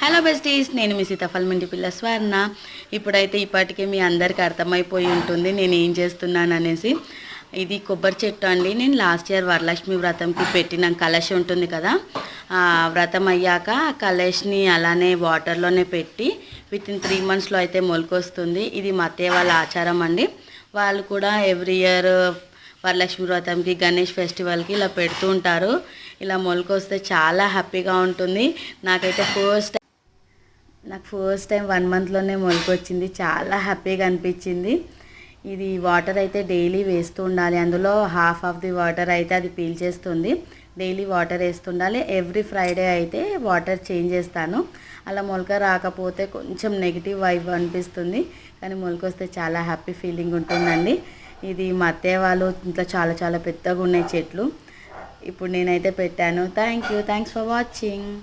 Hello besties, నేను మీ సీతాఫలం ఇంటి పిల్ల స్వర్ణ. ఇప్పుడైతే ఇప్పటికే మీ అందరికీ అర్థమైపోయి ఉంటుంది నేను ఏం చేస్తున్నాను అనేసి. ఇది కొబ్బరి చెట్టు అండి. నేను లాస్ట్ ఇయర్ వరలక్ష్మి వ్రతంకి పెట్టిన కలశ ఉంటుంది కదా, ఆ వ్రతం అయ్యాక ఆ కలశని అలానే వాటర్లోనే పెట్టి వితిన్ 3 monthsలో అయితే మొలకొస్తుంది. ఇది మా అత్తయ్య వాళ్ళ ఆచారం అండి. వాళ్ళు కూడా ఎవ్రీ ఇయర్ వరలక్ష్మి వ్రతంకి, గణేష్ ఫెస్టివల్కి ఇలా పెడుతూ ఉంటారు. ఇలా మొలకొస్తే చాలా హ్యాపీగా ఉంటుంది. నాకైతే ఫస్ట్ టైం 1 monthలోనే మొలకొచ్చింది. చాలా హ్యాపీగా అనిపించింది. ఇది వాటర్ అయితే డైలీ వేస్తూ ఉండాలి. అందులో హాఫ్ ఆఫ్ ది వాటర్ అయితే అది పీల్చేస్తుంది. డైలీ వాటర్ వేస్తుండాలి. ఎవ్రీ ఫ్రైడే అయితే వాటర్ చేంజ్ చేస్తాను. అలా మొలక రాకపోతే కొంచెం నెగిటివ్ వైబ్ అనిపిస్తుంది, కానీ మొలకొస్తే చాలా హ్యాపీ ఫీలింగ్ ఉంటుందండి. ఇది మా అత్తయ్య వాళ్ళు ఇంట్లో చాలా చాలా పెద్దగా ఉన్నాయి చెట్లు. ఇప్పుడు నేనైతే పెట్టాను. Thanks for watching.